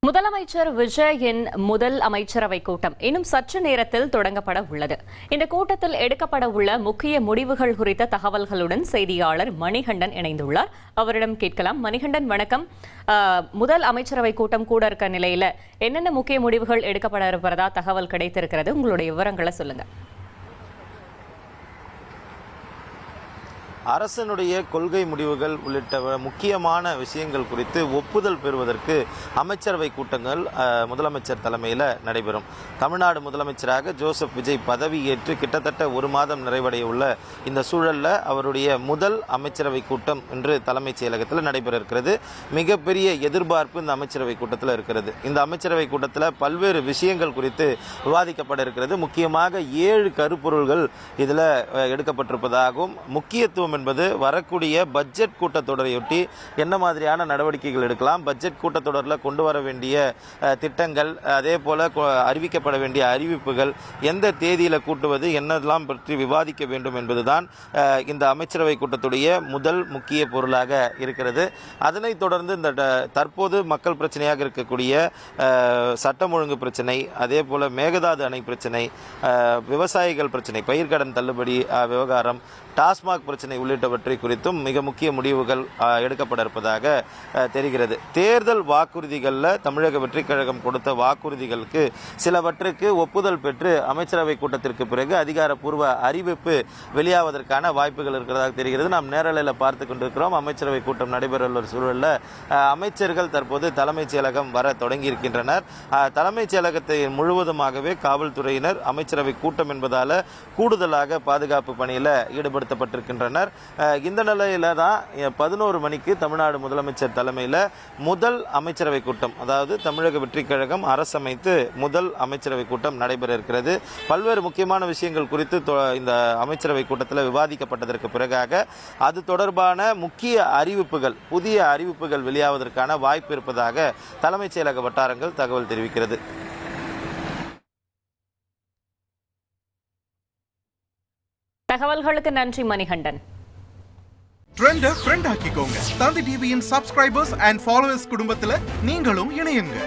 முதலமைச்சர் விஜயின் முதல் அமைச்சரவை கூட்டம் இன்னும் சற்று நேரத்தில் தொடங்கப்பட உள்ளது. இந்த கூட்டத்தில் எடுக்கப்பட உள்ள முக்கிய முடிவுகள் குறித்த தகவல்களுடன் செய்தியாளர் மணிகண்டன் இணைந்துள்ளார். அவரிடம் கேட்கலாம். மணிகண்டன், வணக்கம். முதல் அமைச்சரவை கூட்டம் கூட இருக்க நிலையில என்னென்ன முக்கிய முடிவுகள் எடுக்கப்பட இருப்பதா தகவல் கிடைத்திருக்கிறது? உங்களுடைய விவரங்களை சொல்லுங்க. அரசனுடைய கொள்கை முடிவுகள் உள்ளிட்ட முக்கியமான விஷயங்கள் குறித்து ஒப்புதல் பெறுவதற்கு அமைச்சரவை கூட்டங்கள் முதலமைச்சர் தலைமையில் நடைபெறும். தமிழ்நாடு முதலமைச்சராக ஜோசப் விஜய் பதவியேற்று கிட்டத்தட்ட ஒரு மாதம் நிறைவடைய உள்ள இந்த சூழலில் அவருடைய முதல் அமைச்சரவை கூட்டம் இன்று தலைமைச் செயலகத்தில் நடைபெற இருக்கிறது. மிகப்பெரிய எதிர்பார்ப்பு இந்த அமைச்சரவை கூட்டத்தில் இருக்கிறது. இந்த அமைச்சரவை கூட்டத்தில் பல்வேறு விஷயங்கள் குறித்து விவாதிக்கப்பட இருக்கிறது. முக்கியமாக 7 கருப்பொருள்கள் இதில் எடுக்கப்பட்டிருப்பதாகவும், முக்கியத்துவம் என்பது வரக்கூடிய பட்ஜெட் கூட்டத்தொடரையொட்டி என்ன மாதிரியான நடவடிக்கைகள் எடுக்கலாம், பட்ஜெட் கூட்டத்தொடரில் கொண்டு வர வேண்டிய திட்டங்கள், அதே போல அறிவிக்கப்பட வேண்டிய அறிவிப்புகள், எந்த தேதியில் கூட்டுவது, என்னெல்லாம் பற்றி விவாதிக்க வேண்டும் என்பதுதான் இந்த அமைச்சரவை கூட்டத்துடைய முதல் முக்கிய பொருளாக இருக்கிறது. அதனைத் தொடர்ந்து இந்த தற்போது மக்கள் பிரச்சனையாக இருக்கக்கூடிய சட்டம் ஒழுங்கு பிரச்சனை, அதே போல மேகதாது அணை பிரச்சனை, விவசாயிகள் பிரச்சனை, பயிர்க்கடன் தள்ளுபடி விவகாரம், டாஸ்மாக் பிரச்சனை உள்ளிட்டவற்றை குறித்தும் மிக முக்கிய முடிவுகள் எடுக்கப்பட இருப்பதாக தெரிகிறது. தேர்தல் வாக்குறுதிகளில் தமிழக வெற்றிக் கழகம் கொடுத்த வாக்குறுதிகளுக்கு சிலவற்றுக்கு ஒப்புதல் பெற்று அமைச்சரவை கூட்டத்திற்கு பிறகு அதிகாரப்பூர்வ அறிவிப்பு வெளியாவதற்கான வாய்ப்புகள் இருக்கிறதாக தெரிகிறது. நாம் நேரலையில் பார்த்து கொண்டிருக்கிறோம். அமைச்சரவை கூட்டம் நடைபெறவுள்ள சூழலில் அமைச்சர்கள் தற்போது தலைமைச் செயலகம் வர தொடங்கி இருக்கின்றனர். தலைமைச் செயலகத்தை முழுவதுமாகவே காவல்துறையினர் அமைச்சரவை கூட்டம் என்பதால் கூடுதலாக பாதுகாப்பு பணியில் ஈடுபடுத்தப்பட்டிருக்கின்றனர். இந்த நிலையில தான் 11 மணிக்கு தமிழ்நாடு முதலமைச்சர் தலைமையில் முதல் அமைச்சரவை கூட்டம், அதாவது தமிழக வெற்றிக் கழகம் அரசமைத்து முதல் அமைச்சரவை கூட்டம் நடைபெற இருக்கிறது. பல்வேறு முக்கியமான விஷயங்கள் குறித்து இந்த அமைச்சரவை கூட்டத்தில் விவாதிக்கப்பட்டதற்கு பிறகாக அது தொடர்பான முக்கிய அறிவிப்புகள், புதிய அறிவிப்புகள் வெளியாவதற்கான வாய்ப்பு இருப்பதாக தலைமைச் செயலக வட்டாரங்கள் தகவல் தெரிவிக்கிறது. தகவல்களுக்கு நன்றி மணிகண்டன். ட்ரெண்ட ஃப்ரெண்ட் ஆக்கிக்கோங்க. தந்தி டிவியின் சப்ஸ்கிரைபர்ஸ் அண்ட் ஃபாலோவர்ஸ் குடும்பத்துல நீங்களும் இணையுங்க.